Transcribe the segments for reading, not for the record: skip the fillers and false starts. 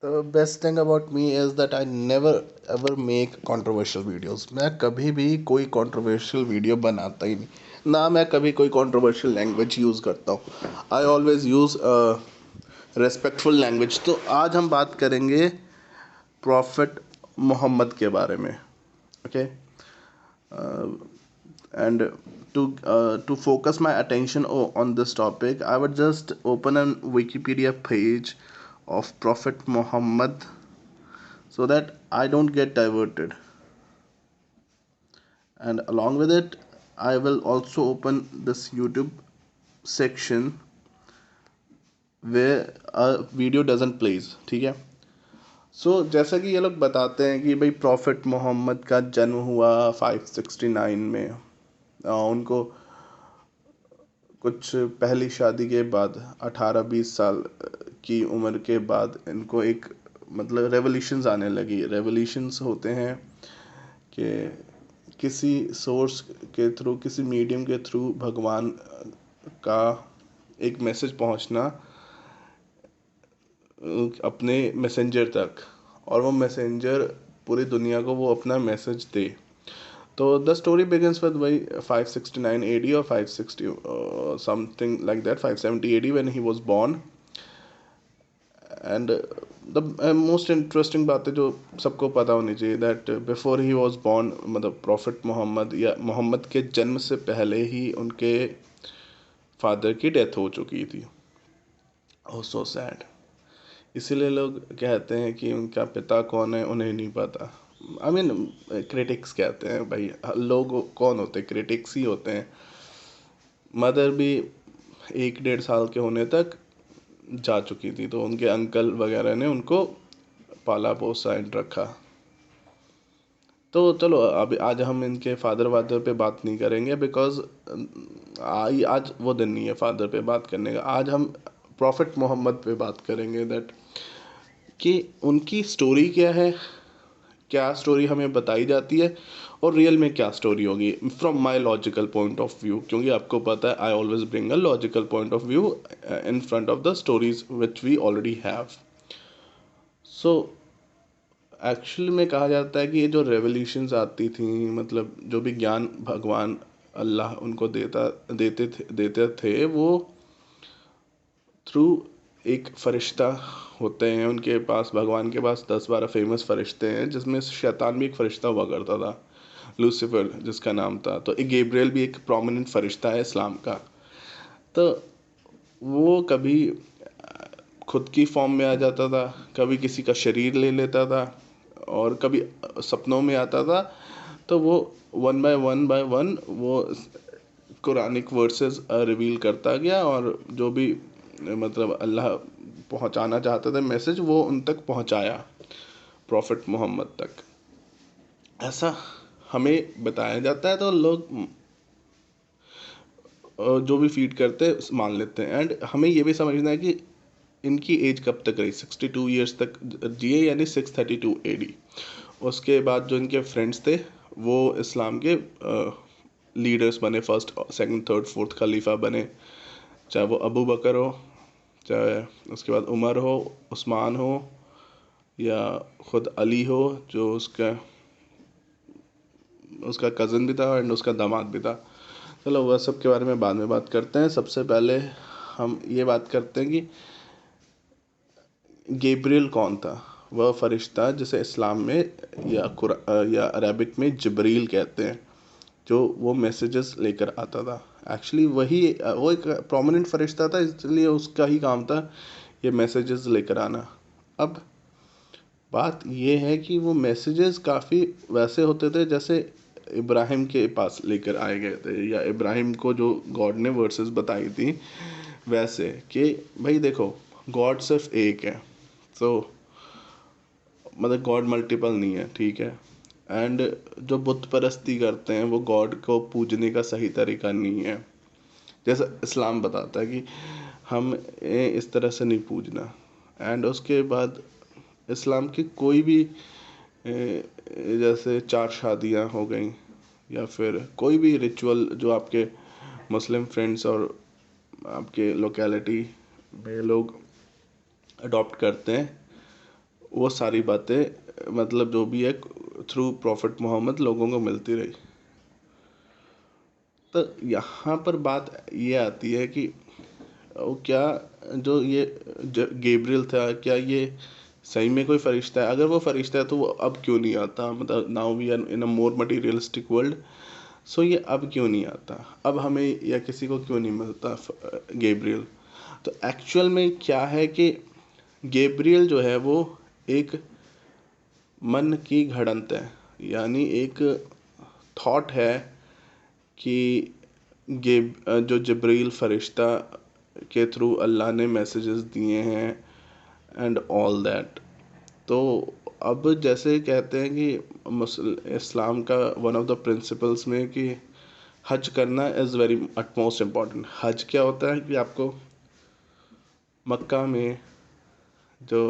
The best thing about me is that I never ever make controversial videos. मैं कभी भी कोई controversial video बनाता ही नहीं, ना मैं कभी कोई controversial language use करता हूँ. I always use respectful language. तो आज हम बात करेंगे Prophet मोहम्मद के बारे में. Okay. And to focus my attention on this topic, I would just open a Wikipedia page of Prophet Muhammad so that I don't get diverted. And along with it, I will also open this YouTube section where a video doesn't plays. ठीक है. जैसा कि ये लोग बताते हैं कि भाई प्रॉफिट मोहम्मद का जन्म हुआ 569 में. उनको कुछ पहली शादी के बाद 18-20 साल की उम्र के बाद इनको एक मतलब रेवोल्यूशंस आने लगी. रेवोल्यूशंस होते हैं कि किसी सोर्स के थ्रू, किसी मीडियम के थ्रू भगवान का एक मैसेज पहुंचना अपने मैसेंजर तक, और वो मैसेंजर पूरी दुनिया को वो अपना मैसेज दे. तो द स्टोरी बिगिंस विद भाई 569 AD और 560 something like that, 570 AD when he was born. And the most interesting बात है जो सबको पता होनी चाहिए, that before he was born, मतलब प्रॉफिट मोहम्मद या मोहम्मद के जन्म से पहले ही उनके फादर की डेथ हो चुकी थी. ओह सो सैड. इसीलिए लोग कहते हैं कि उनका पिता कौन है उन्हें नहीं पता. आई मीन क्रिटिक्स कहते हैं. भाई लोग कौन होते हैं? क्रिटिक्स ही होते हैं. मदर भी 1-1.5 साल के होने तक जा चुकी थी, तो उनके अंकल वगैरह ने उनको पाला पोसा एंड रखा. तो चलो अभी आज हम इनके फादर वादर पे बात नहीं करेंगे, बिकॉज आज वो दिन नहीं है फादर पे बात करने का. आज हम प्रॉफिट मोहम्मद पे बात करेंगे, दैट कि उनकी स्टोरी क्या है, क्या स्टोरी हमें बताई जाती है, और रियल में क्या स्टोरी होगी from my logical point of view. क्योंकि आपको पता है I always bring a logical point of view in front of the stories which we already have. So actually में कहा जाता है कि ये जो रेवोल्यूशंस आती थी, मतलब जो भी ज्ञान भगवान अल्लाह उनको देते थे वो थ्रू एक फरिश्ता होते हैं उनके पास. भगवान के पास 10-12 फेमस फरिश्ते हैं, जिसमें शैतान भी एक फरिश्ता हुआ करता था, लूसीफर जिसका नाम था. तो एक गैब्रियल भी एक प्रोमिनेंट फरिश्ता है इस्लाम का. तो वो कभी खुद की फॉर्म में आ जाता था, कभी किसी का शरीर ले लेता था, और कभी सपनों में आता था. तो वो वन बाय वन वो कुरानिक वर्सेस रिवील करता गया, और जो भी मतलब अल्लाह पहुंचाना चाहता था मैसेज, वो उन तक पहुंचाया, प्रॉफिट मोहम्मद तक. ऐसा हमें बताया जाता है. तो लोग जो भी फीड करते हैं मान लेते हैं. एंड हमें ये भी समझना है कि इनकी एज कब तक रही. 62 ईयर्स तक जिए, यानी 632 AD. उसके बाद जो इनके फ्रेंड्स थे वो इस्लाम के लीडर्स बने, फर्स्ट सेकंड थर्ड फोर्थ खलीफा बने. चाहे वो अबू बकर हो, चाहे उसके बाद उमर हो, उस्मान हो, या ख़ुद अली हो जो उसका उसका कज़न भी था एंड उसका दामाद भी था. चलो वह सब के बारे में बाद में बात करते हैं. सबसे पहले हम ये बात करते हैं कि गैब्रियल कौन था. वह फरिश्ता जिसे इस्लाम में या अरबिक में जबरील कहते हैं, जो वो मैसेजेस लेकर आता था. एक्चुअली वो एक प्रोमिनेंट फरिश्ता था, इसलिए उसका ही काम था ये मैसेजेस लेकर आना. अब बात ये है कि वो मैसेजेस काफ़ी वैसे होते थे जैसे इब्राहिम के पास लेकर आए गए थे, या इब्राहिम को जो गॉड ने वर्सेस बताई थी वैसे, कि भाई देखो गॉड सिर्फ एक है. तो मतलब गॉड मल्टीपल नहीं है, ठीक है. एंड जो बुत परस्ती करते हैं वो गॉड को पूजने का सही तरीका नहीं है. जैसा इस्लाम बताता है कि हम इस तरह से नहीं पूजना. एंड उसके बाद इस्लाम की कोई भी जैसे 4 शादियां हो गई, या फिर कोई भी रिचुअल जो आपके मुस्लिम फ्रेंड्स और आपके लोकेलिटी में लोग अडॉप्ट करते हैं, वो सारी बातें मतलब जो भी है थ्रू प्रॉफिट मोहम्मद लोगों को मिलती रही। तो यहाँ पर बात ये आती है कि वो क्या जो ये गैब्रियल था, क्या ये सही में कोई फरिश्ता है? अगर वो फरिश्ता है तो वो अब क्यों नहीं आता? मतलब now we are in a more materialistic world, so ये अब क्यों नहीं आता? अब हमें या किसी को क्यों नहीं मिलता गैब्रियल? तो एक्चुअल में क्या है कि गैब्रियल जो है वो एक मन की घड़ंत है, यानी एक थॉट है कि जो जब्रील फरिश्ता के थ्रू अल्लाह ने मैसेजेस दिए हैं एंड ऑल दैट। तो अब जैसे कहते हैं कि इस्लाम का वन ऑफ द प्रिंसिपल्स में कि हज करना इज़ वेरी अटमोस्ट इम्पॉर्टेंट। हज क्या होता है कि आपको मक्का में जो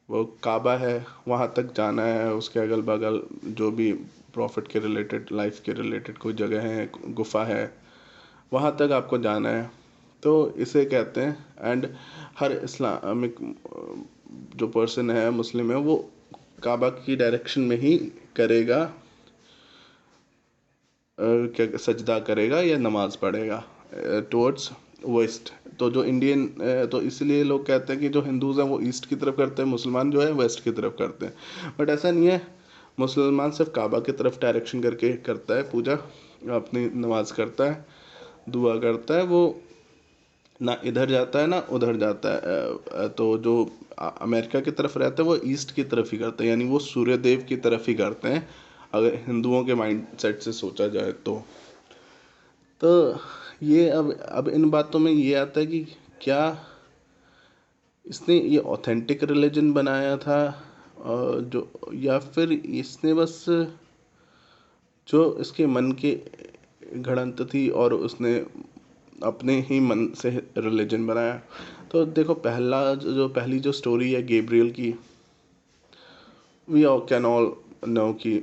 वो काबा है वहाँ तक जाना है, उसके अगल बगल जो भी प्रॉफिट के रिलेटेड, लाइफ के रिलेटेड कोई जगह है, गुफा है, वहाँ तक आपको जाना है। तो इसे कहते हैं। एंड हर इस्लामिक जो पर्सन है, मुस्लिम है, वो काबा की डायरेक्शन में ही करेगा, क्या सजदा करेगा या नमाज पढ़ेगा टुवर्ड्स वेस्ट। तो जो इंडियन तो इसलिए लोग कहते हैं कि जो हिंदूज़ हैं वो ईस्ट की तरफ करते हैं, मुसलमान जो है वेस्ट की तरफ करते हैं। बट ऐसा नहीं है, मुसलमान सिर्फ काबा की तरफ डायरेक्शन करके करता है पूजा, अपनी नमाज करता है, दुआ करता है। वो ना इधर जाता है ना उधर जाता है। तो जो अमेरिका की तरफ रहते हैं वो ईस्ट की तरफ ही करते हैं, यानी वो सूर्य देव की तरफ ही करते हैं, अगर हिंदुओं के माइंड सेट से सोचा जाए तो ये अब इन बातों में ये आता है कि क्या इसने ये ऑथेंटिक रिलीजन बनाया था, जो, या फिर इसने बस जो इसके मन की घड़ंत थी और उसने अपने ही मन से रिलीजन बनाया। तो देखो, पहली जो स्टोरी है गैब्रियल की, वी कैन ऑल नो कि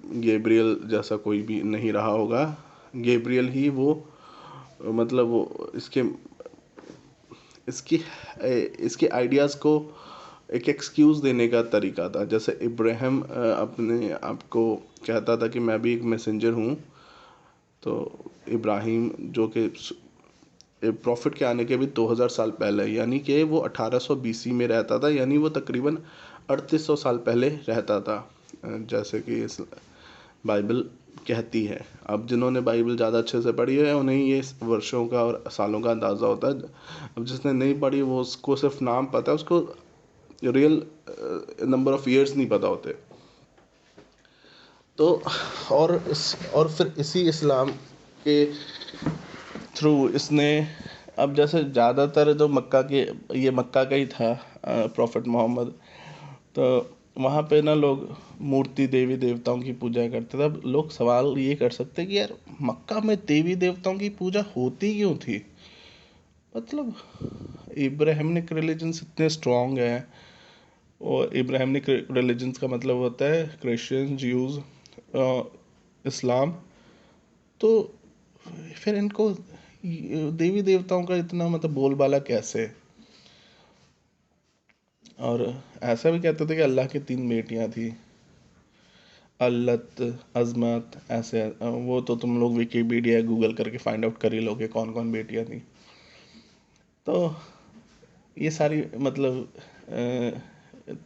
गैब्रियल जैसा कोई भी नहीं रहा होगा। गैब्रियल ही वो मतलब वो इसकी इसके आइडियाज़ को एक एक्सक्यूज़ देने का तरीका था। जैसे इब्राहिम अपने आप को कहता था कि मैं भी एक मैसेंजर हूँ। तो इब्राहिम जो कि प्रॉफिट के आने के भी 2000 साल पहले, यानी कि वो 1800 BC में रहता था, यानी वो तकरीबन 3800 साल पहले रहता था, जैसे कि इस बाइबल कहती है। अब जिन्होंने बाइबल ज़्यादा अच्छे से पढ़ी है उन्हें ये वर्षों का और सालों का अंदाज़ा होता है। अब जिसने नहीं पढ़ी वो उसको सिर्फ नाम पता है, उसको रियल नंबर ऑफ ईयर्स नहीं पता होते। तो और फिर इसी इस्लाम के थ्रू इसने, अब जैसे ज़्यादातर जो ये मक्का का ही था प्रॉफिट मोहम्मद, तो वहाँ पे ना लोग मूर्ति देवी देवताओं की पूजा करते थे। अब लोग सवाल ये कर सकते हैं कि यार मक्का में देवी देवताओं की पूजा होती क्यों थी? मतलब इब्राहिमिक रिलीजन्स इतने स्ट्रॉन्ग हैं, और इब्राहिमिक रिलीजन्स का मतलब होता है क्रिश्चियन, ज्यूज़, इस्लाम। तो फिर इनको देवी देवताओं का इतना मतलब बोलबाला कैसे? और ऐसा भी कहते थे कि अल्लाह की 3 बेटियां थी, अल्लत, अजमत, ऐसे। वो तो तुम लोग विकीपीडिया गूगल करके फाइंड आउट कर ही लोगे कौन कौन बेटियां थी। तो ये सारी मतलब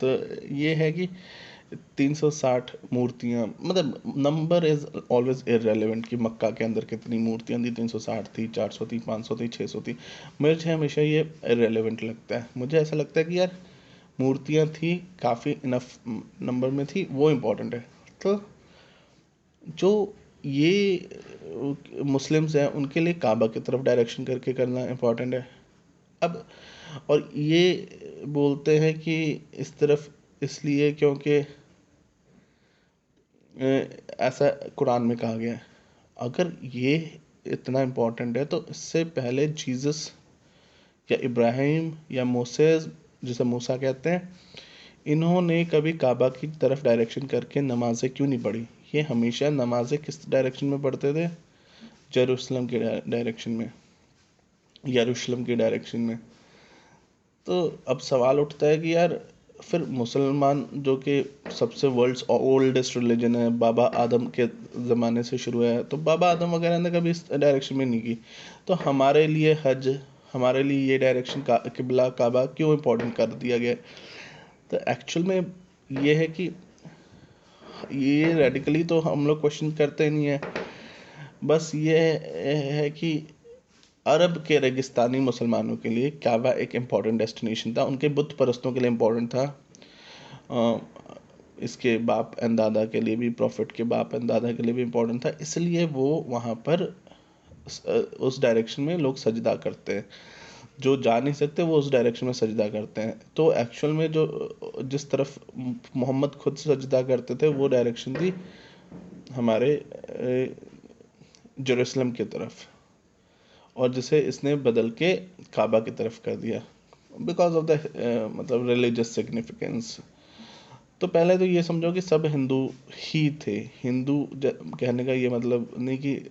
तो ये है कि 360 मूर्तियाँ, मतलब नंबर इज़ ऑलवेज इररेलेवेंट कि मक्का के अंदर कितनी मूर्तियाँ थी, 360 थी, 400 थी, 500 थी, 600 थी। मुझे हमेशा ये इररेलेवेंट लगता है। मुझे ऐसा लगता है कि यार मूर्तियाँ थी, काफ़ी इनफ नंबर में थी, वो इम्पोर्टेंट है। तो जो ये मुस्लिम्स हैं उनके लिए काबा की तरफ डायरेक्शन करके करना इम्पोर्टेंट है। अब और ये बोलते हैं कि इस तरफ इसलिए क्योंकि ऐसा कुरान में कहा गया है। अगर ये इतना इम्पोर्टेंट है तो इससे पहले जीसस या इब्राहिम या मोसेस, जिसे मूसा कहते हैं, इन्होंने कभी काबा की तरफ डायरेक्शन करके नमाजें क्यों नहीं पढ़ी? ये हमेशा नमाजें किस डायरेक्शन में पढ़ते थे? जेरूसलम के डायरेक्शन में, यरूशलेम की डायरेक्शन में। तो अब सवाल उठता है कि यार फिर मुसलमान जो कि सबसे वर्ल्ड्स ओल्डेस्ट रिलीजन है, बाबा आदम के ज़माने से शुरू है, तो बाबा आदम वगैरह ने कभी इस डायरेक्शन में नहीं की, तो हमारे लिए हज, हमारे लिए ये डायरेक्शन का किबला काबा क्यों इम्पोर्टेंट कर दिया गया? तो एक्चुअल में ये है कि ये रेडिकली तो हम लोग क्वेश्चन करते नहीं है, बस ये है कि अरब के रेगिस्तानी मुसलमानों के लिए काबा एक इम्पॉर्टेंट डेस्टिनेशन था, उनके बुत परस्तों के लिए इम्पॉर्टेंट था, इसके बाप एंड दादा के लिए भी, प्रॉफिट के बाप एंड दादा के लिए भी इम्पोर्टेंट था, इसलिए वो वहाँ पर उस डायरेक्शन में लोग सजदा करते हैं, जो जा नहीं सकते वो उस डायरेक्शन में सजदा करते हैं। तो एक्चुअल में जो जिस तरफ मोहम्मद खुद सजदा करते थे वो डायरेक्शन थी हमारे जेरूसलम की तरफ, और जिसे इसने बदल के काबा की तरफ कर दिया बिकॉज ऑफ द मतलब रिलीजियस सिग्निफिकेंस। तो पहले तो ये समझो कि सब हिंदू ही थे। हिंदू कहने का ये मतलब नहीं कि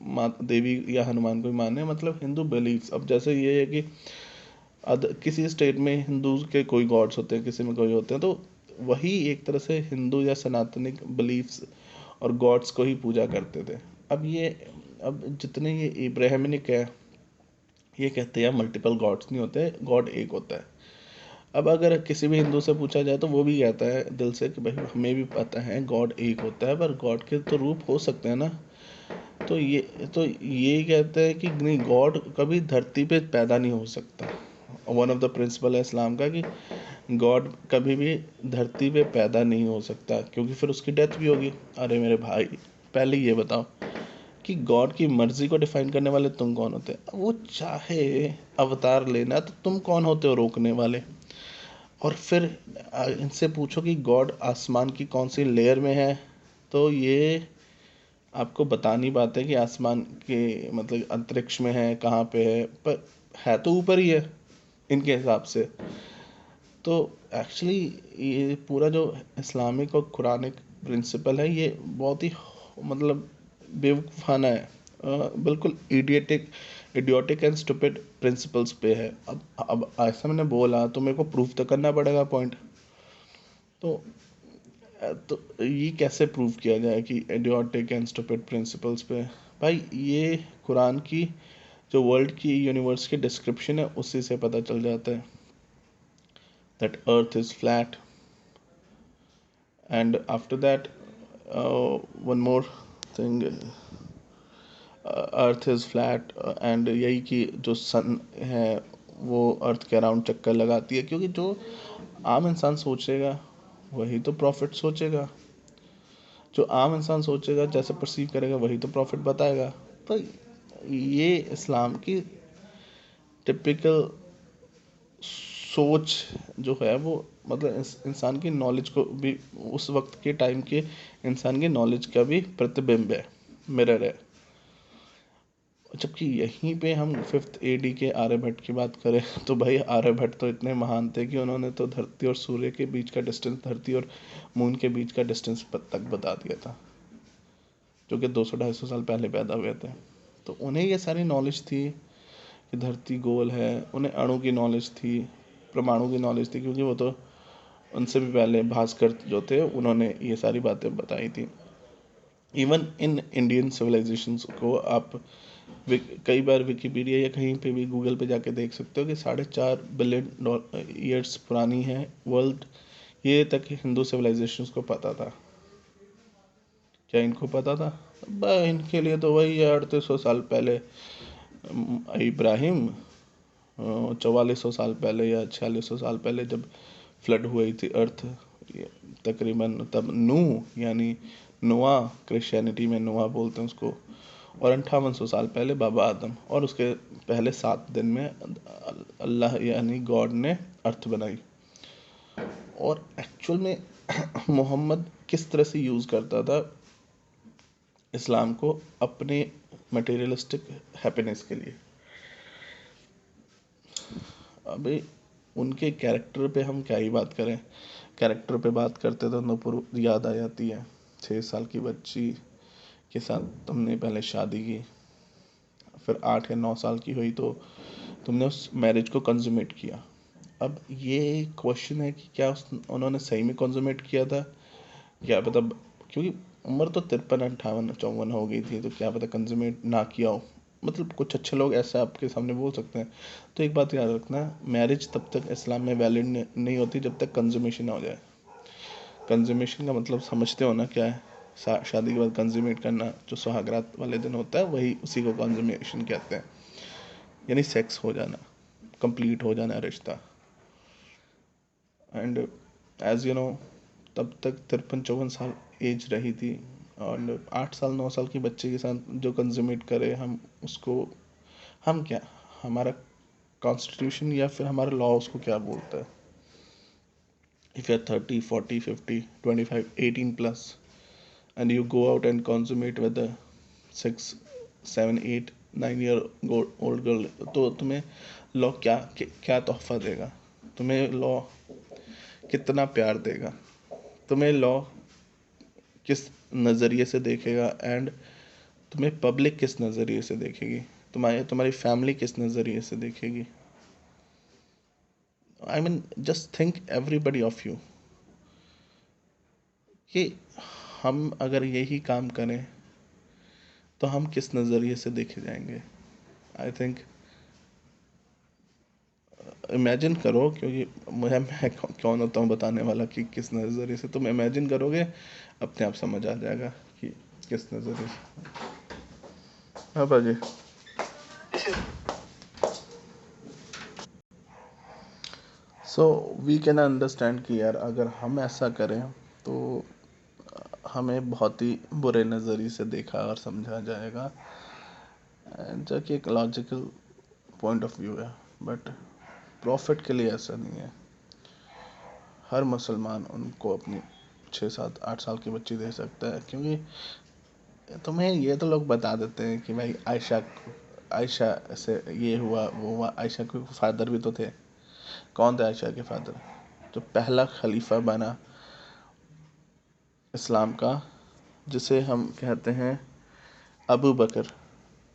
माँ देवी या हनुमान को ही माने, मतलब हिंदू बिलीव्स। अब जैसे ये है कि किसी स्टेट में हिंदू के कोई गॉड्स होते हैं, किसी में कोई होते हैं, तो वही एक तरह से हिंदू या सनातनिक बिलीव्स और गॉड्स को ही पूजा करते थे। अब जितने ये इब्राहिमिक है, ये कहते हैं मल्टीपल गॉड्स नहीं होते, गॉड एक होता है। अब अगर किसी भी हिंदू से पूछा जाए तो वो भी कहता है दिल से कि भाई हमें भी पता है गॉड एक होता है, पर गॉड के तो रूप हो सकते हैं ना। तो ये कहते हैं कि नहीं, गॉड कभी धरती पे पैदा नहीं हो सकता। वन ऑफ द प्रिंसिपल है इस्लाम का कि गॉड कभी भी धरती पे पैदा नहीं हो सकता, क्योंकि फिर उसकी डेथ भी होगी। अरे मेरे भाई, पहले ये बताओ कि गॉड की मर्जी को डिफाइन करने वाले तुम कौन होते हैं? वो चाहे अवतार लेना, तो तुम कौन होते हो रोकने वाले? और फिर इनसे पूछो कि गॉड आसमान की कौन सी लेयर में है, तो ये आपको बता नहीं पाते कि आसमान के मतलब अंतरिक्ष में है, कहाँ पे है, पर है तो ऊपर ही है इनके हिसाब से। तो एक्चुअली ये पूरा जो इस्लामिक और कुरानिक प्रिंसिपल है, ये बहुत ही मतलब बेवकूफ़ाना है, बिल्कुल इडियोटिक एंड स्टूपिड प्रिंसिपल्स पे है। अब ऐसा मैंने बोला तो मेरे को प्रूफ तो करना पड़ेगा पॉइंट। तो तो ये कैसे प्रूव किया जाए कि इडियोटिक एंड स्टूपिड प्रिंसिपल्स पे? भाई ये कुरान की जो वर्ल्ड की यूनिवर्स की डिस्क्रिप्शन है उसी से पता चल जाता है that earth is flat, and after that one more thing, earth is flat, and यही कि जो सन है वो अर्थ के अराउंड चक्कर लगाती है, क्योंकि जो आम इंसान सोचेगा वही तो प्रॉफिट सोचेगा, जो आम इंसान सोचेगा जैसे परसीव करेगा वही तो प्रॉफिट बताएगा। तो ये इस्लाम की टिपिकल सोच जो है वो मतलब इंसान की नॉलेज को भी, उस वक्त के टाइम के इंसान की नॉलेज का भी प्रतिबिंब है, मिरर है। जबकि यहीं पे हम 5th AD के आर्यभट्ट की बात करें तो भाई आर्यभट्ट तो इतने महान थे कि उन्होंने तो धरती और सूर्य के बीच का डिस्टेंस, धरती और मून के बीच का डिस्टेंस तक बता दिया था, जो कि 200-250 साल पहले पैदा हुए थे। तो उन्हें ये सारी नॉलेज थी कि धरती गोल है, उन्हें अणु की नॉलेज थी, परमाणु की नॉलेज थी, क्योंकि वो तो उनसे भी पहले भास्कर जो थे उन्होंने ये सारी बातें बताई थी। इवन इन इंडियन सिविलाइजेशंस को आप कई बार विकिपीडिया या कहीं पे भी गूगल पे जाके देख सकते हो कि 4.5 बिलियन ईयर्स पुरानी है वर्ल्ड। ये तक हिंदू सिविलाइजेशंस को पता था। क्या इनको पता था? इनके लिए तो वही 3800 साल पहले इब्राहिम, 4400 साल पहले या 4600 साल पहले जब फ्लड हुई थी अर्थ, तकरीबन तब नूह यानी नोआ, क्रिश्चियनिटी में नोआ बोलते हैं उसको, और 5800 साल पहले बाबा आदम, और उसके पहले 7 दिन में अल्लाह यानी गॉड ने अर्थ बनाई। और एक्चुअल में मोहम्मद किस तरह से यूज़ करता था इस्लाम को अपने मटेरियलिस्टिक हैप्पीनेस के लिए? अभी उनके कैरेक्टर पे हम क्या ही बात करें, कैरेक्टर पे बात करते तो नूपुर याद आ जाती है। 6 साल की बच्ची के साथ तुमने पहले शादी की, फिर 8 या 9 साल की हुई तो तुमने उस मैरिज को कंज्यूमेट किया। अब ये क्वेश्चन है कि क्या उन्होंने सही में कंज्यूमेट किया था, क्या पता, क्योंकि उम्र तो 53 58 54 हो गई थी, तो क्या पता कंज्यूमेट ना किया हो। मतलब कुछ अच्छे लोग ऐसा आपके सामने बोल सकते हैं। तो एक बात याद रखना, मैरिज तब तक इस्लाम में वैलिड नहीं होती जब तक कंज्यूमेशन ना हो जाए। कंज्यूमेशन का मतलब समझते हो ना क्या है? शादी के बाद कंज्यूमेट करना, जो सुहागरात वाले दिन होता है, वही उसी को कंज्यूमेशन कहते हैं। यानी सेक्स हो जाना, कंप्लीट हो जाना रिश्ता। एंड एज यू नो, तब तक 53 54 साल एज रही थी, और 8 साल 9 साल के बच्चे के साथ जो कंज्यूमेट करे, हम उसको, हम क्या, हमारा कॉन्स्टिट्यूशन या फिर हमारा लॉ उसको क्या बोलता है? If you are 30 40 50 25 18 plus and you go out and consummate with a 6 7 8 9 year old girl, तो तुम्हें लॉ क्या तोहफा देगा? तुम्हें लॉ कितना प्यार देगा? तुम्हें लॉ किस नज़रिए से देखेगा? एंड तुम्हें पब्लिक किस नज़रिए से देखेगी? तुम्हारी फैमिली किस नज़रिए से देखेगी? I mean just think everybody of you, कि हम अगर यही काम करें तो हम किस नज़रिए से देखे जाएंगे? आई थिंक इमेजिन करो, क्योंकि मैं कौन होता हूँ बताने वाला कि किस नज़रिए से। तुम इमेजिन करोगे, अपने आप समझ आ जाएगा कि किस नज़रिए से। हाँ भाजी। सो वी कैन अंडरस्टैंड कि यार अगर हम ऐसा करें तो हमें बहुत ही बुरे नज़रिए से देखा और समझा जाएगा, जो कि एक लॉजिकल पॉइंट ऑफ व्यू है। बट प्रॉफिट के लिए ऐसा नहीं है। हर मुसलमान उनको अपनी 6 7 8 साल की बच्ची दे सकता है, क्योंकि तुम्हें ये तो लोग बता देते हैं कि भाई आयशा से ये हुआ वो हुआ। आयशा के फादर भी तो थे। कौन थे आयशा के फादर? जो पहला खलीफा बना इस्लाम का, जिसे हम कहते हैं अबू बकर।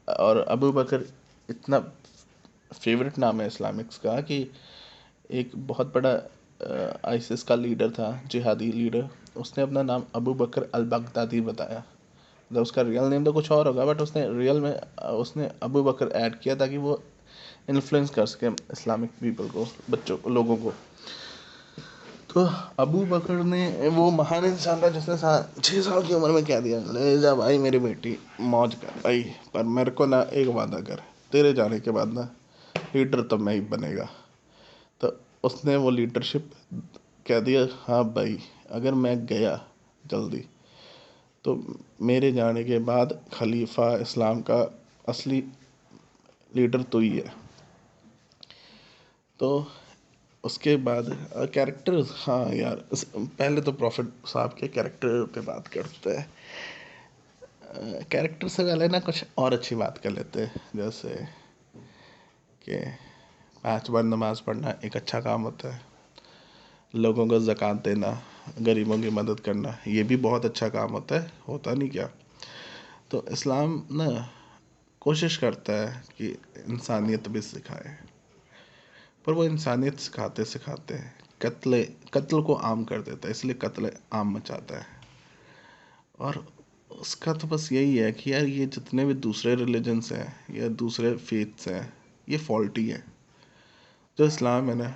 और अबू बकर इतना फेवरेट नाम है इस्लामिक्स का कि एक बहुत बड़ा आईसिस का लीडर था, जिहादी लीडर, उसने अपना नाम अबू बकर अल बगदादी बताया। मतलब उसका रियल नेम तो कुछ और होगा, बट उसने रियल में उसने अबू बकर ऐड किया ताकि वो इन्फ्लुएंस कर सके इस्लामिक पीपल को, बच्चों लोगों को। तो अबू बकर ने, वो महान इंसान था जिसने 6 साल की उम्र में कह दिया, ले जा भाई मेरी बेटी, मौज कर भाई, पर मेरे को ना एक वादा कर, तेरे जाने के बाद ना लीडर तो मैं ही बनेगा। तो उसने वो लीडरशिप कह दिया, हाँ भाई अगर मैं गया जल्दी तो मेरे जाने के बाद खलीफा इस्लाम का असली लीडर तो ही है। तो उसके बाद कैरेक्टर, हाँ यार पहले तो प्रॉफिट साहब के कैरेक्टर पे बात करते हैं। कैरेक्टर से पहले ना कुछ और अच्छी बात कर लेते हैं, जैसे कि 5 बार नमाज पढ़ना एक अच्छा काम होता है। लोगों को ज़कात देना, गरीबों की मदद करना, ये भी बहुत अच्छा काम होता है, होता नहीं क्या? तो इस्लाम ना कोशिश करता है कि इंसानियत भी सिखाए, पर वो इंसानियत सिखाते सिखाते कत्ल कत्ल को आम कर देता है, इसलिए कत्ल आम मचाता है। और उसका तो बस यही है कि यार ये जितने भी दूसरे रिलीजन्स हैं या दूसरे फेथ्स हैं, ये फॉल्टी है। जो इस्लाम है ना,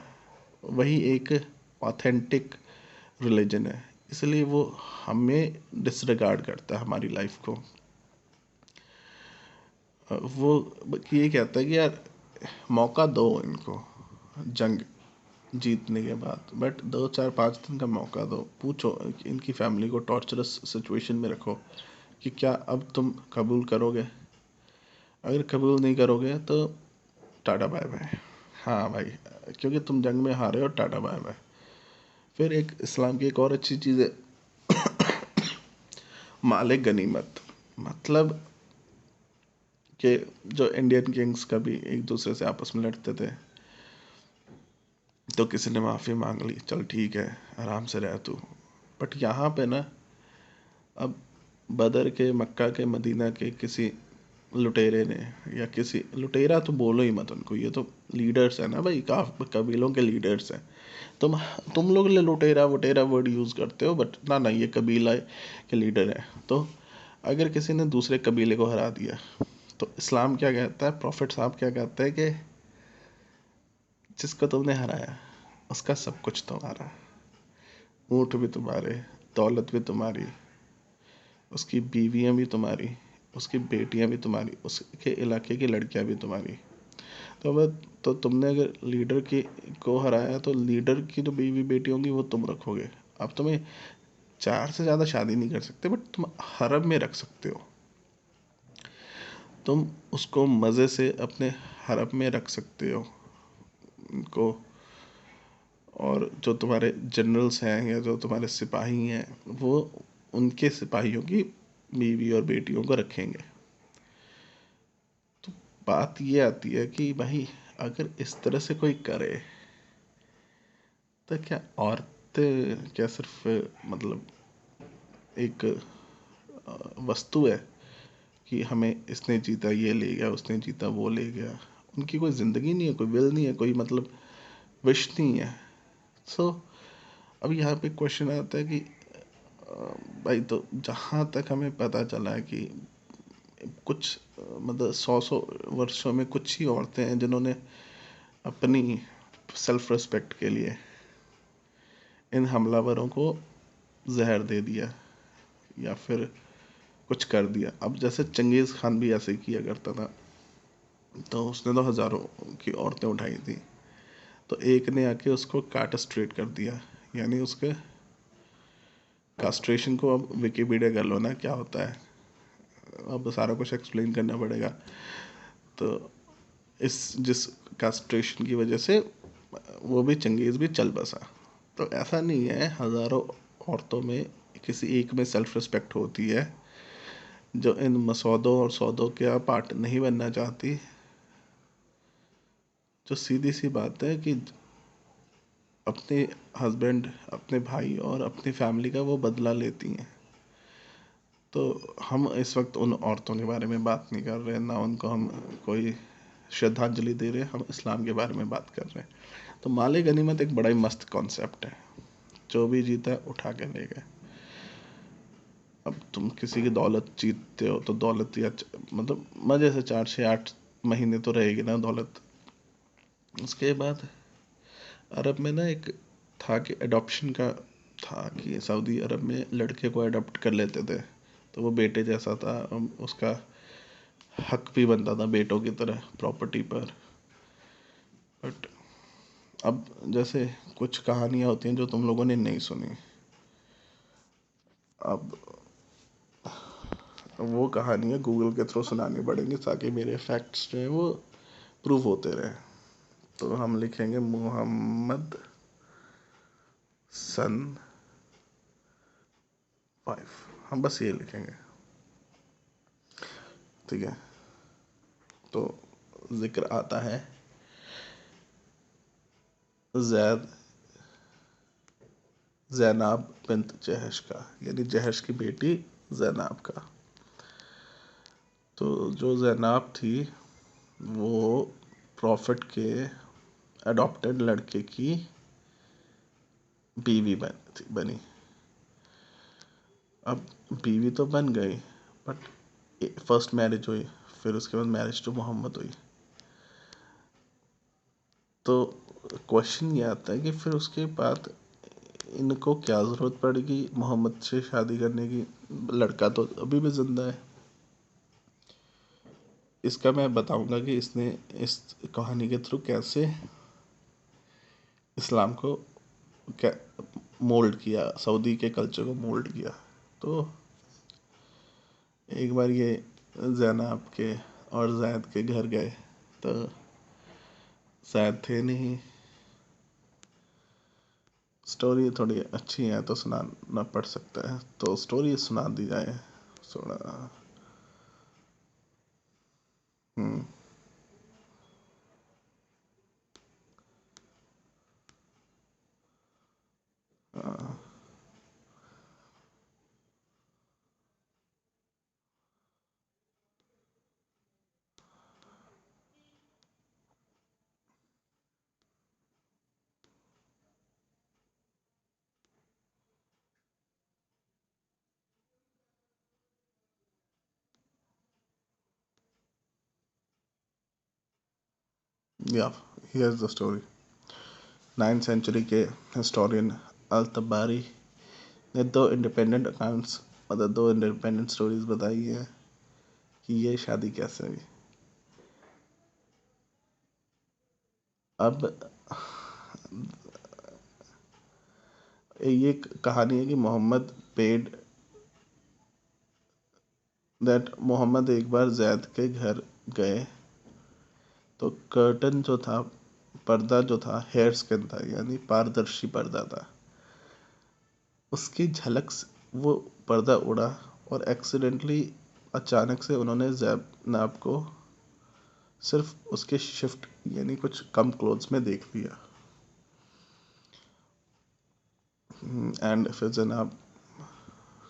वही एक ऑथेंटिक रिलीजन है, इसलिए वो हमें डिसरिगार्ड करता है, हमारी लाइफ को। वो ये कहता है कि यार मौका दो इनको जंग जीतने के बाद, बट 2 4 5 दिन का मौका दो, पूछो कि इनकी फैमिली को टॉर्चरस सिचुएशन में रखो कि क्या अब तुम कबूल करोगे? अगर कबूल नहीं करोगे तो टाटा बाय बाय। हाँ भाई, क्योंकि तुम जंग में हारे हो, टाटा बाय बाय। फिर एक इस्लाम की एक और अच्छी चीज़ है, माले गनीमत। मतलब कि जो इंडियन किंग्स कभी एक दूसरे से आपस में लड़ते थे, तो किसी ने माफ़ी मांग ली, चल ठीक है आराम से रह तू। बट यहाँ पे ना, अब बदर के, मक्का के, मदीना के किसी लुटेरे ने, या किसी लुटेरा तो बोलो ही मत उनको, ये तो लीडर्स है ना भाई, कबीलों के लीडर्स हैं। तुम तुम लोग लुटेरा वुटेरा वर्ड यूज़ करते हो, बट ना ना, ये कबीला के लीडर है। तो अगर किसी ने दूसरे कबीले को हरा दिया, तो इस्लाम क्या कहता है, प्रॉफिट साहब क्या कहते हैं कि जिसको तुमने हराया उसका सब कुछ तुम्हारा, ऊँट भी तुम्हारे, दौलत भी तुम्हारी, उसकी बीवियां भी तुम्हारी, उसकी बेटियां भी तुम्हारी, उसके इलाके की लड़कियां भी तुम्हारी। तो अब तो तुमने अगर लीडर की को हराया, तो लीडर की जो बीवी बेटी होंगी वो तुम रखोगे। अब तुम्हें 4 से ज़्यादा शादी नहीं कर सकते, बट तुम हरम में रख सकते हो। तुम उसको मज़े से अपने हरम में रख सकते हो उनको। और जो तुम्हारे जनरल्स हैं या जो तुम्हारे सिपाही हैं, वो उनके सिपाहियों की बीवी और बेटियों को रखेंगे। तो बात ये आती है कि भाई, अगर इस तरह से कोई करे, तो क्या औरतें क्या सिर्फ मतलब एक वस्तु है कि हमें इसने जीता ये ले गया, उसने जीता वो ले गया? उनकी कोई ज़िंदगी नहीं है, कोई विल नहीं है, कोई मतलब विश नहीं है। सो अब यहाँ पे क्वेश्चन आता है कि भाई, तो जहाँ तक हमें पता चला है कि कुछ मतलब 100 वर्षों में कुछ ही औरतें हैं जिन्होंने अपनी सेल्फ रिस्पेक्ट के लिए इन हमलावरों को जहर दे दिया या फिर कुछ कर दिया। अब जैसे चंगेज़ खान भी ऐसे ही किया करता था, तो उसने तो हज़ारों की औरतें उठाई थी, तो एक ने आके उसको कास्ट्रेट कर दिया। यानी उसके कास्ट्रेशन को अब विकिपीडिया कर लो ना, क्या होता है, अब सारा कुछ एक्सप्लेन करना पड़ेगा। तो इस जिस कास्ट्रेशन की वजह से वो भी चंगेज़ भी चल बसा। तो ऐसा नहीं है, हज़ारों औरतों में किसी एक में सेल्फ रिस्पेक्ट होती है, जो इन मसौदों और सौदों का पार्ट नहीं बनना चाहती। जो सीधी सी बात है कि अपने हस्बैंड, अपने भाई और अपनी फैमिली का वो बदला लेती हैं। तो हम इस वक्त उन औरतों के बारे में बात नहीं कर रहे, ना उनको हम कोई श्रद्धांजलि दे रहे, हम इस्लाम के बारे में बात कर रहे हैं। तो माले गनीमत एक बड़ा ही मस्त कॉन्सेप्ट है, जो भी जीता उठा के ले गए। अब तुम किसी की दौलत जीतते हो तो दौलत या मतलब मज़े से 4 से 8 महीने तो रहेगी ना दौलत। उसके बाद अरब में ना एक था कि अडॉप्शन का था, कि सऊदी अरब में लड़के को अडॉप्ट कर लेते थे, तो वो बेटे जैसा था, उसका हक भी बनता था बेटों की तरह प्रॉपर्टी पर। बट अब जैसे कुछ कहानियाँ होती हैं जो तुम लोगों ने नहीं सुनी, अब वो कहानियाँ गूगल के थ्रू सुनानी पड़ेंगी, ताकि मेरे फैक्ट्स जो हैं वो प्रूव होते रहे। तो हम लिखेंगे मोहम्मद सन 5, हम बस ये लिखेंगे, ठीक है। तो जिक्र आता है जैद ज़ैनब बिन्त जहश का, यानी जहश की बेटी ज़ैनब का। तो जो ज़ैनब थी, वो प्रॉफिट के अडॉप्टेड लड़के की बीवी बनी। अब बीवी तो बन गई, बट फर्स्ट मैरिज हुई, फिर उसके बाद मैरिज टू मोहम्मद हुई। तो क्वेश्चन ये आता है कि फिर उसके बाद इनको क्या ज़रूरत पड़ेगी मोहम्मद से शादी करने की, लड़का तो अभी भी ज़िंदा है। इसका मैं बताऊंगा कि इसने इस कहानी के थ्रू कैसे इस्लाम को क्या मोल्ड किया, सऊदी के कल्चर को मोल्ड किया। तो एक बार ये ज़ैनब के और ज़ैद के घर गए, तो ज़ैद थे नहीं। स्टोरी थोड़ी अच्छी है तो सुनाना पड़ सकता है, तो स्टोरी सुना दी जाए थोड़ा। हम्म। हाँ, yeah here's the story. 9th century के हिस्टोरियन अल तबारी ने दो इंडिपेंडेंट अकाउंट्स मतलब दो इंडिपेंडेंट स्टोरीज बताई हैं कि ये शादी कैसे हुई। अब ये कहानी है कि मोहम्मद एक बार जैद के घर गए तो कर्टन जो था, पर्दा जो था हेयर स्किन था, यानी पारदर्शी पर्दा था। उसकी झलक से वो पर्दा उड़ा और एक्सीडेंटली अचानक से उन्होंने जैनब को सिर्फ उसके शिफ्ट यानी कुछ कम क्लोथ्स में देख लिया। एंड फिर जनाब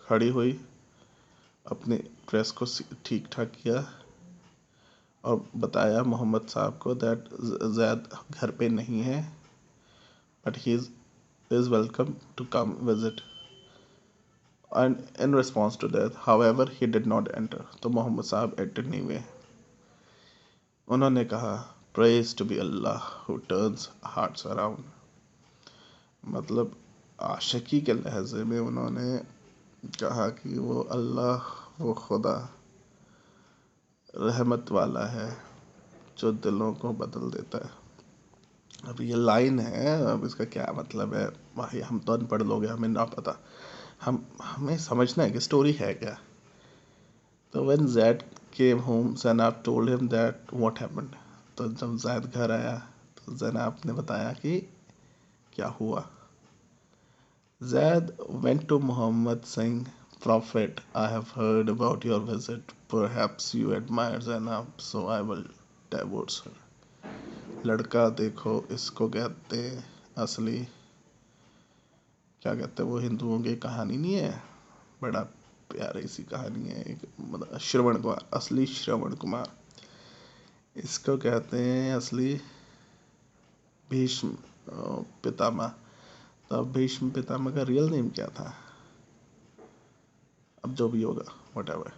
खड़ी हुई, अपने ड्रेस को ठीक ठाक किया और बताया मोहम्मद साहब को दैट जैद घर पे नहीं है, but he is welcome to come visit. And in response to that however he did not enter, तो मोहम्मद साहब एंटर नहीं हुए। उन्होंने कहा praise to be Allah who turns hearts around, मतलब आशिकी के लहजे में उन्होंने कहा कि वो अल्लाह, वो खुदा रहमत वाला है जो दिलों को बदल देता है। अब ये लाइन है, अब इसका क्या मतलब है भाई, हम तो अनपढ़ लोग हैं, हमें ना पता, हमें समझना है कि स्टोरी है क्या। तो when Z came home Zainab told him that what happened, तो जब जैद घर आया तो ज़ैनब ने बताया कि क्या हुआ। जैद वेंट टू मोहम्मद सिंह, Prophet, I have heard about your visit. Perhaps you admire Zainab, so I will divorce her. लड़का देखो, इसको कहते असली, क्या कहते हैं वो, हिंदुओं की कहानी नहीं है, बड़ा प्यारी सी कहानी है एक, मतलब श्रवण कुमार, असली श्रवण कुमार, इसको कहते हैं असली भीष्म पितामह। तो अब भीष्म पितामह का रियल नेम क्या था, अब जो भी होगा व्हाटएवर,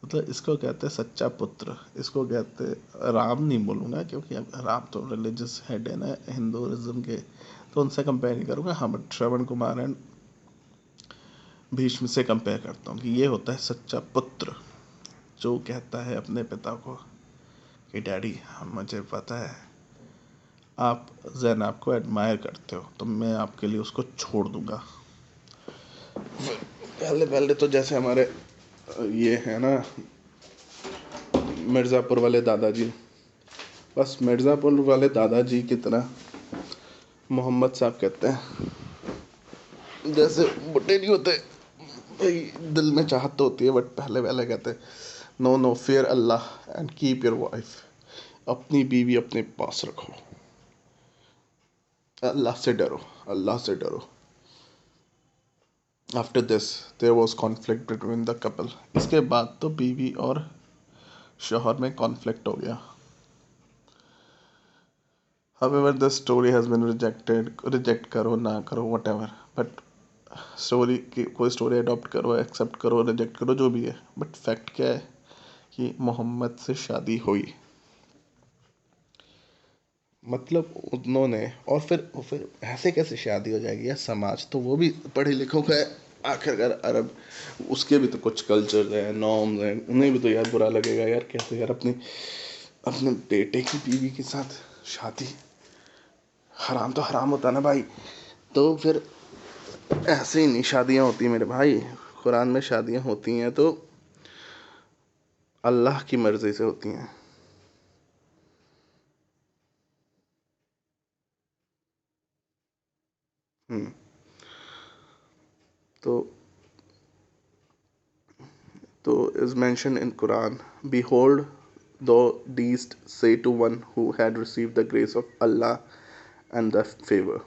मतलब इसको कहते हैं सच्चा पुत्र, इसको कहते राम नहीं बोलूँगा क्योंकि राम तो रिलीजियस हेड है ना हिंदुइज्म के, तो उनसे कंपेयर नहीं करूँगा। हम श्रवण कुमार एंड भीष्म से कंपेयर करता हूँ कि ये होता है सच्चा पुत्र, जो कहता है अपने पिता को कि डैडी मुझे पता है आप ज़ैनब को एडमायर करते हो, तो मैं आपके लिए उसको छोड़ दूंगा। पहले पहले तो जैसे हमारे ये है ना मिर्ज़ापुर वाले दादाजी, बस मिर्ज़ापुर वाले दादाजी की तरह मोहम्मद साहब कहते हैं, जैसे बुढ़े नहीं होते भाई, दिल में चाहत तो होती है, बट पहले पहले कहते हैं no no fear Allah and keep your wife, अपनी बीवी अपने पास रखो, अल्लाह से डरो, अल्लाह से डरो। After this there was conflict between the couple, इसके बाद तो बीवी और शोहर में कॉन्फ्लिक्ट हो गया। However, the story has been reject करो ना करो whatever, बट स्टोरी की कोई स्टोरी अडॉप्ट करो, एक्सेप्ट करो, रिजेक्ट करो, जो भी है, बट फैक्ट क्या है कि मोहम्मद से शादी हुई, मतलब उन्होंने, और फिर ऐसे कैसे शादी हो जाएगी यार, समाज तो वो भी पढ़े लिखों का है आखिरकार, अरब, उसके भी तो कुछ कल्चर है, नॉर्म्स हैं, उन्हें भी तो यार बुरा लगेगा यार, कैसे यार अपनी अपने बेटे की बीवी के साथ शादी, हराम तो हराम होता ना भाई। तो फिर ऐसे ही नहीं शादियाँ होती मेरे भाई, कुरान में शादियाँ होती हैं तो अल्लाह की मर्ज़ी से होती हैं। हम्म, तो is mentioned in Quran, behold, thou didst say to one who had received the grace of Allah and the favor,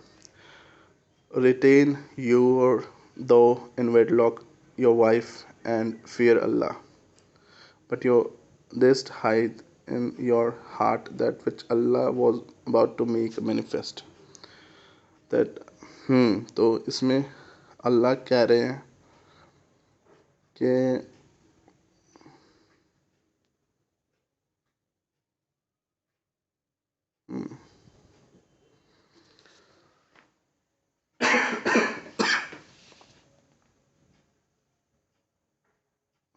retain your thou in wedlock your wife and fear Allah, but you didst hide in your heart that which Allah was about to make manifest. That तो इसमें अल्लाह कह रहे हैं कि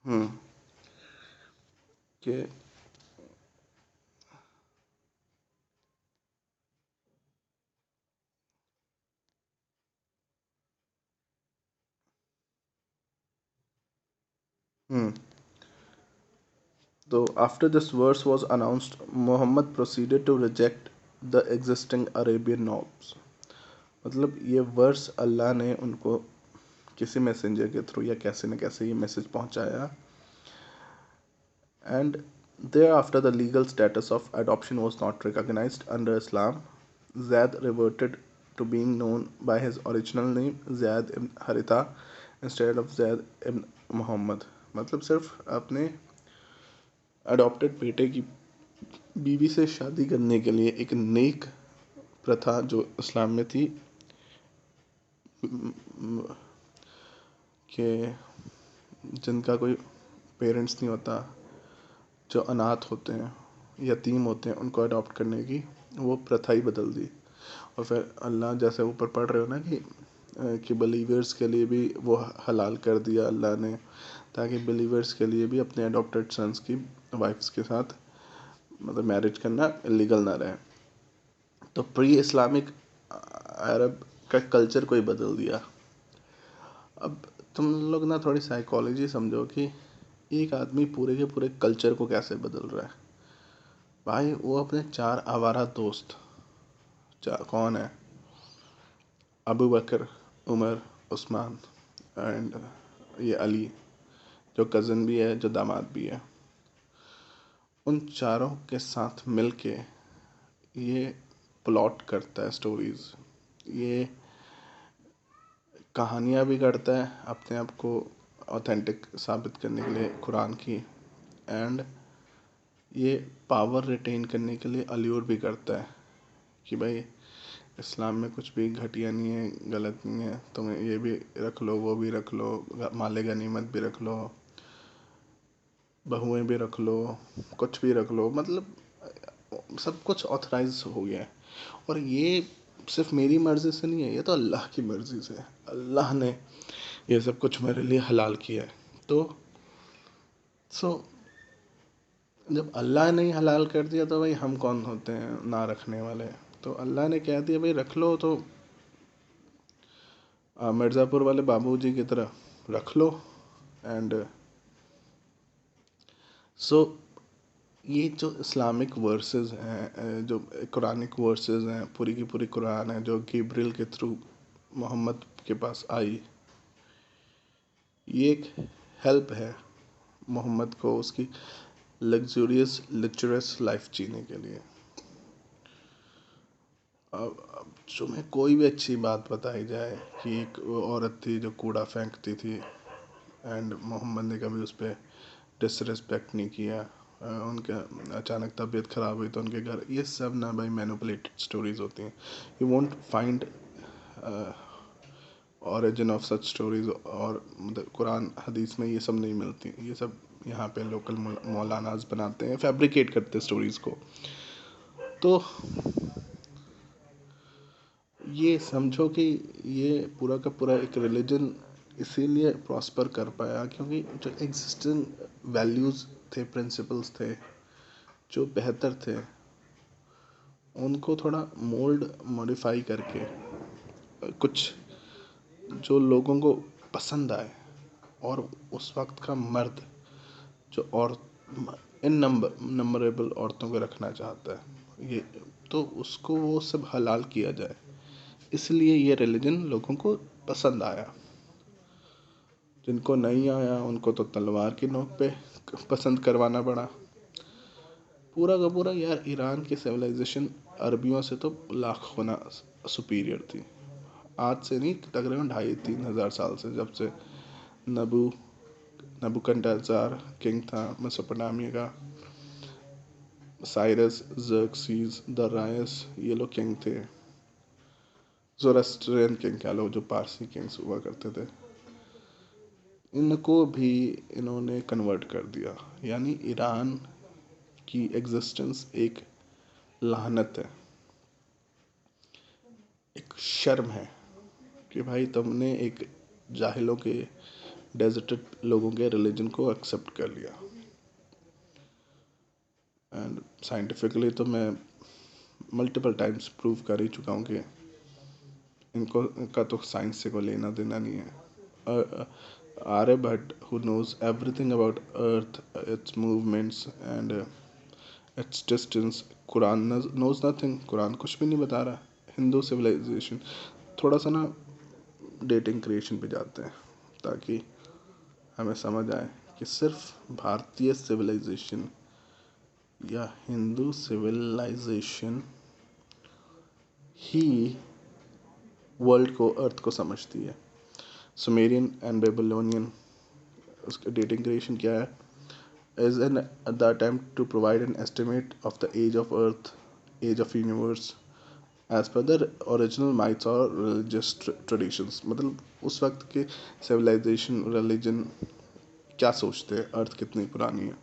हम्म कि हम्म तो after this verse was announced, Muhammad proceeded to reject the existing Arabian norms. मतलब ये वर्स अल्लाह ने उनको किसी मैसेंजर के थ्रू या कैसे न कैसे ये मैसेज पहुंचाया, and thereafter the legal status of adoption was not recognized under Islam. Zayd reverted to being known by his original name Zayd ibn Haritha instead of Zayd ibn Muhammad. मतलब सिर्फ अपने adopted बेटे की बीवी से शादी करने के लिए एक नेक प्रथा जो इस्लाम में थी कि जिनका कोई पेरेंट्स नहीं होता, जो अनाथ होते हैं, यतीम होते हैं, उनको अडॉप्ट करने की वो प्रथा ही बदल दी। और फिर अल्लाह जैसे ऊपर पढ़ रहे हो ना कि बिलीवर्स के लिए भी वो हलाल कर दिया अल्लाह ने, ताकि बिलीवर्स के लिए भी अपने अडॉप्टेड सन्स की वाइफ्स के साथ मतलब मैरिज करना इलीगल ना रहे। तो प्री इस्लामिक अरब का कल्चर को ही बदल दिया। अब तुम लोग ना थोड़ी साइकोलॉजी समझो कि एक आदमी पूरे के पूरे कल्चर को कैसे बदल रहा है। भाई वो अपने 4 आवारा दोस्त, कौन है, अबू बकर, उमर, उस्मान एंड ये अली, जो कज़न भी है जो दामाद भी है, उन चारों के साथ मिलके ये प्लॉट करता है स्टोरीज, ये कहानियाँ भी करता है अपने आप को ऑथेंटिक साबित करने के लिए कुरान की, एंड ये पावर रिटेन करने के लिए अल्यूर भी करता है कि भाई इस्लाम में कुछ भी घटिया नहीं है, गलत नहीं है, तुम ये भी रख लो, वो भी रख लो, माले गनीमत भी रख लो, बहुएं भी रख लो, कुछ भी रख लो, मतलब सब कुछ ऑथराइज हो गया है। और ये सिर्फ मेरी मर्जी से नहीं है, ये तो अल्लाह की मर्जी से है। अल्लाह ने ये सब कुछ मेरे लिए हलाल किया है। तो सो जब अल्लाह ने ही हलाल कर दिया तो भाई हम कौन होते हैं ना रखने वाले। तो अल्लाह ने कह दिया भाई रख लो, तो मिर्ज़ापुर वाले बाबूजी की तरह रख लो। एंड सो ये जो इस्लामिक वर्सेस हैं, जो कुरानिक वर्सेस हैं, पूरी की पूरी कुरान है जो गैब्रियल के थ्रू मोहम्मद के पास आई, ये एक हेल्प है मोहम्मद को उसकी लग्जूरियस लग्जरियस लाइफ जीने के लिए। अब जो मैं कोई भी अच्छी बात बताई जाए कि एक औरत थी जो कूड़ा फेंकती थी एंड मोहम्मद ने कभी उस पर डिसरिस्पेक्ट नहीं किया, उनके अचानक तबीयत ख़राब हुई तो उनके घर, ये सब ना भाई मैनिपुलेटेड स्टोरीज होती हैं। You won't find origin of such stories, और मतलब कुरान हदीस में ये सब नहीं मिलती। ये सब यहाँ पे लोकल मौलानाज बनाते हैं, फैब्रिकेट करते हैं स्टोरीज को। तो ये समझो कि ये पूरा का पूरा एक रिलीजन इसीलिए प्रॉस्पर कर पाया क्योंकि जो एग्जिस्टिंग वैल्यूज़ थे, प्रिंसिपल्स थे जो बेहतर थे, उनको थोड़ा मोल्ड मॉडिफाई करके कुछ जो लोगों को पसंद आए। और उस वक्त का मर्द जो और इन नंबरेबल औरतों को रखना चाहता है, ये तो उसको वो सब हलाल किया जाए, इसलिए ये रिलीजन लोगों को पसंद आया। जिनको नहीं आया उनको तो तलवार की नोक पे पसंद करवाना पड़ा। पूरा का पूरा यार ईरान की सिविलाइजेशन अरबियों से तो लाख गुना सुपीरियर थी। आज से नहीं, तकरीबन 2,500-3,000 साल से, जब से नबू नबुकडनेज़ार किंग था मेसोपोटामिया का, साइरस, जर्क्सीज, दरायस, ये लोग किंग थे। जोरास्ट्रियन किंग कह लो, जो पारसी किंग्स हुआ करते थे, इनको भी इन्होंने कन्वर्ट कर दिया। यानी ईरान की एग्जिस्टेंस एक लानत है, एक शर्म है कि भाई तुमने एक जाहिलों के डेजर्टेड लोगों के रिलीजन को एक्सेप्ट कर लिया। एंड साइंटिफिकली तो मैं मल्टीपल टाइम्स प्रूव कर ही चुका हूँ कि इनका तो साइंस से कोई लेना देना नहीं है। Aryabhata who knows everything about earth, its movements and its distance, Quran knows nothing, Quran कुछ भी नहीं बता रहा। हिंदू सिविलाइजेशन, थोड़ा सा ना डेटिंग क्रिएशन पे जाते हैं ताकि हमें समझ आए कि सिर्फ भारतीय सिविलाइजेशन या हिंदू सिविलाइजेशन ही वर्ल्ड को, अर्थ को समझती है। सुमेरियन एंड बेबीलोनियन, उसका डेटिंग क्रिएशन क्या है? is the attempt to provide an estimate of the age of earth, age of universe as per the original myths or religious traditions। मतलब उस वक्त के civilization, religion क्या सोचते हैं, अर्थ कितनी पुरानी है।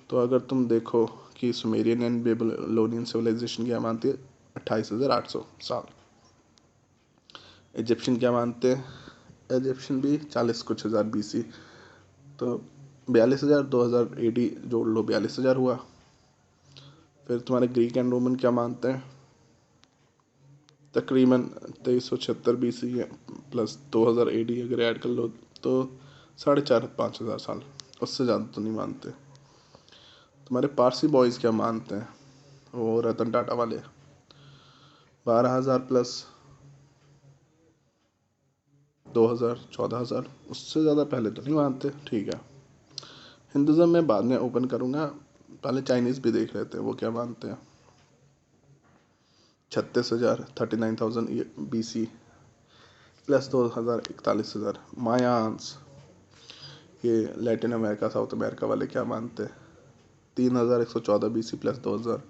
तो अगर तुम देखो कि सुमेरियन एंड बेबीलोनियन सिविलाइजेशन क्या मानती है, 28,800 साल। इजिप्शियन क्या मानते हैं? इजिप्शियन भी 40 कुछ हज़ार BC। तो 42,000, 2,000 AD जोड़ लो, 42,000 हुआ। फिर तुम्हारे ग्रीक एंड रोमन क्या मानते हैं? तकरीबन 2376 BC है, प्लस 2000 AD अगर ऐड कर लो तो 4,500-5,000 साल, उससे ज़्यादा तो नहीं मानते। तुम्हारे पारसी बॉयज़ क्या मानते हैं? वो रतन टाटा वाले 12,000 प्लस 2,000, 14,000, उससे ज़्यादा पहले तो नहीं मानते। ठीक है, हिंदुज़म में बाद में ओपन करूँगा, पहले चाइनीज़ भी देख लेते हैं वो क्या मानते हैं। 36,000, 39,000 BC प्लस 2,000, 41,000। मायान्स, ये लैटिन अमेरिका, साउथ अमेरिका वाले क्या मानते हैं? 3,114 BC प्लस 2,000,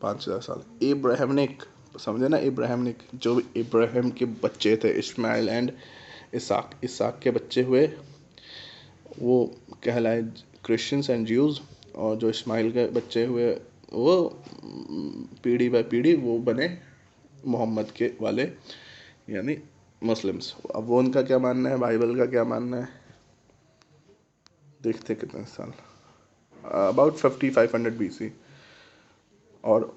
5,000 साल। इब्राहिमिक, समझे ना, इब्राहिमिक, जो इब्राहिम के बच्चे थे, इस्माइल एंड इसाक, इसाक के बच्चे हुए वो कहलाए क्रिश्चियंस एंड ज्यूज़, और जो इस्माइल के बच्चे हुए वो पीढ़ी बाय पीढ़ी वो बने मोहम्मद के वाले, यानी मुस्लिम्स। अब वो उनका क्या मानना है, बाइबल का क्या मानना है, देखते कितने साल। अबाउट 5,500 BC और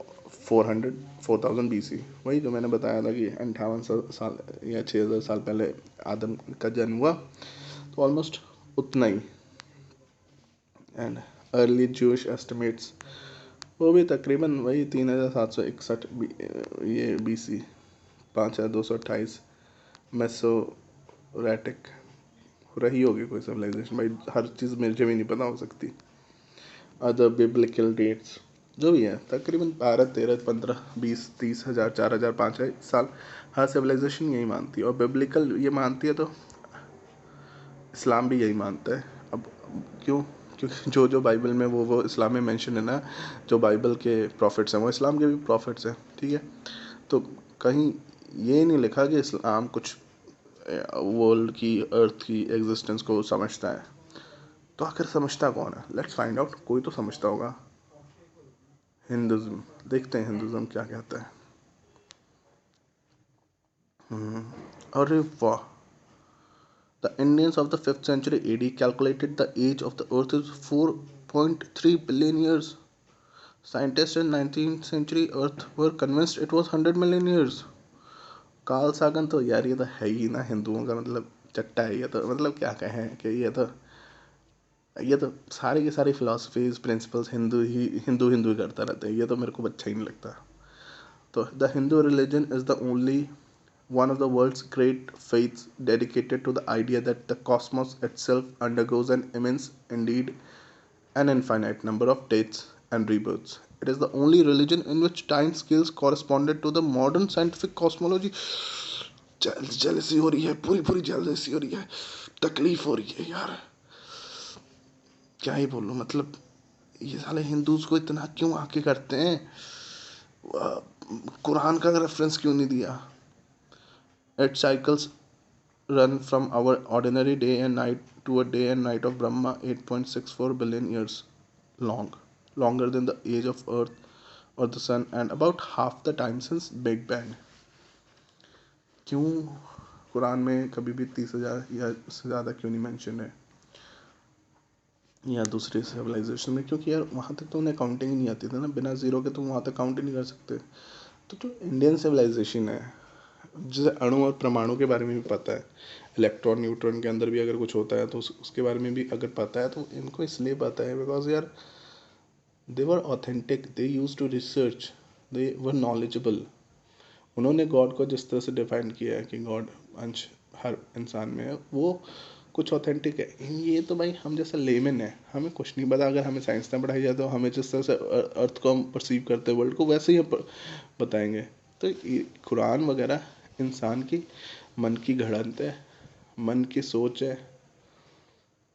4,000 BC, वही जो मैंने बताया था कि 58 साल या 6,000 साल पहले आदम का जन्म हुआ, तो ऑलमोस्ट उतना ही। एंड अर्ली जूश एस्टिमेट्स वो भी तकरीबन वही 3,761 ये BC, 5,228 मेसोरेटिक रही होगी कोई सिविलाइजेशन। भाई हर चीज़ मुझे भी नहीं पता हो सकती। अदर बिब्लिकल डेट्स जो भी है, तकरीबन 12, 13, 15, 20, 30,000, 4,000, 5,000 साल हर सिविलाइजेशन यही मानती है। और बिब्लिकल ये मानती है तो इस्लाम भी यही मानता है। अब क्यों? क्योंकि जो जो बाइबल में वो इस्लाम में मेंशन है ना, जो बाइबल के प्रॉफिट्स हैं वो इस्लाम के भी प्रॉफिट्स हैं। ठीक है, तो कहीं ये नहीं लिखा कि इस्लाम कुछ वर्ल्ड की, अर्थ की एग्जिस्टेंस को समझता है। तो आखिर समझता कौन है? लेट्स फाइंड आउट, कोई तो समझता होगा। हिंदुज़म, देखते हैं हिंदुज़म क्या कहता है। अरे वाह! The Indians of the 5th century AD calculated the age of the earth is 4.3 billion years. Scientists in 19th century earth were convinced it was 100 million years. Karl सागन तो यार ये तो है ही ना हिंदुओं का मतलब चट्टा है। ये तो मतलब क्या कहें कि ये तो सारी की सारी फिलोसफीज, प्रिंसिपल्स हिंदू ही करता रहता है। ये तो मेरे को अच्छा ही नहीं लगता। तो the Hindu religion is the only one of the world's great faiths dedicated to the idea that the cosmos itself undergoes an immense, indeed an infinite number of deaths and rebirths. It is the only religion in which time scales corresponded to the modern scientific cosmology. Jealousy हो रही है, पूरी पूरी jealousy हो रही है, तकलीफ हो रही है यार, क्या ही बोलूं। मतलब ये साले हिंदूज को इतना क्यों आके करते हैं? कुरान का रेफरेंस क्यों नहीं दिया? Its cycles run from our ordinary day and night to a day and night of Brahma, 8.64 billion years long, longer than the age of Earth or the Sun, and about half the time since Big Bang. क्यों कुरान में कभी भी 30,000 या उससे ज़्यादा क्यों नहीं mention है, या दूसरे सिविलाइजेशन में, क्योंकि यार वहाँ तक तो उन्हें काउंटिंग ही नहीं आती थी ना, बिना ज़ीरो के तो वहाँ तक काउंट ही नहीं कर सकते। तो जो इंडियन सिविलाइजेशन है, जिसे अणु और परमाणु के बारे में भी पता है, इलेक्ट्रॉन न्यूट्रॉन के अंदर भी अगर कुछ होता है तो उसके बारे में भी अगर पता है, तो इनको इसलिए पता है बिकॉज यार they were authentic, they use to research, they were knowledgeable. उन्होंने गॉड को जिस तरह से डिफाइन किया है कि गॉड अंश हर इंसान में है, वो कुछ ऑथेंटिक है। ये तो भाई हम जैसा लेमन है, हमें कुछ नहीं पता। अगर हमें साइंस ना पढ़ाई जाए तो हमें जिस तरह से अर्थ को हम परसीव करते हैं, वर्ल्ड को, वैसे ही हम बताएंगे। तो ये कुरान वगैरह इंसान की मन की घड़ंत है, मन की सोच है,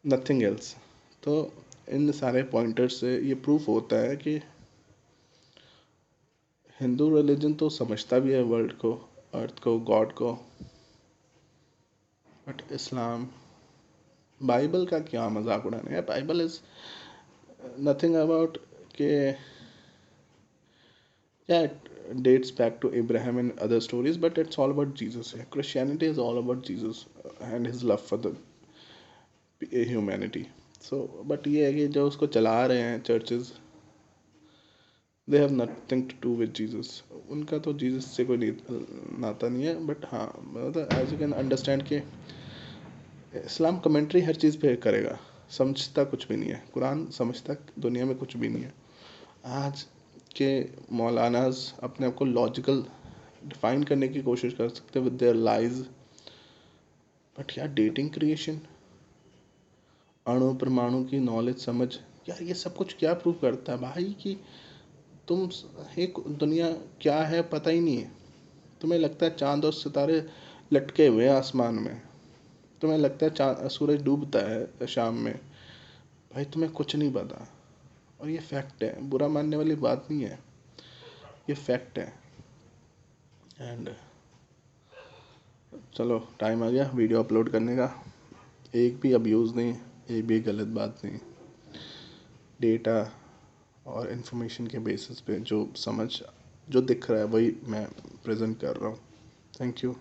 नथिंग एल्स। तो इन सारे पॉइंटर्स से ये प्रूफ होता है कि हिंदू रिलीजन तो समझता भी है वर्ल्ड को, अर्थ को, गॉड को, बट इस्लाम, बाइबल का क्या मजाक उड़ाने है। बाइबल इज नथिंग अबाउट के, yeah, it dates back to Abraham and other stories, but it's all about Jesus. Yeah. Christianity is all about Jesus and his love for the humanity. So but ये है कि जो उसको चला रहे हैं churches, they have nothing to do with Jesus. उनका तो जीसस से कोई नाता नहीं है। बट हाँ, मतलब एज यू कैन अंडरस्टैंड कि इस्लाम कमेंट्री हर चीज़ पे करेगा, समझता कुछ भी नहीं है। कुरान समझता दुनिया में कुछ भी नहीं है। आज के मौलानाज अपने आप को लॉजिकल डिफाइन करने की कोशिश कर सकते हैं विद देयर लाइज, बट यार डेटिंग क्रिएशन, अणु परमाणु की नॉलेज समझ, यार ये सब कुछ क्या प्रूव करता है भाई कि तुम एक दुनिया क्या है पता ही नहीं है। तुम्हें लगता है चांद और सितारे लटके हुए हैं आसमान में, तुम्हें लगता है चांद सूरज डूबता है शाम में, भाई तुम्हें कुछ नहीं पता। और ये फैक्ट है, बुरा मानने वाली बात नहीं है, ये फैक्ट है। एंड चलो टाइम आ गया वीडियो अपलोड करने का। एक भी अब्यूज़ नहीं, एक भी गलत बात नहीं, डेटा और इन्फॉर्मेशन के बेसिस पे जो समझ जो दिख रहा है वही मैं प्रेजेंट कर रहा हूँ। Thank you.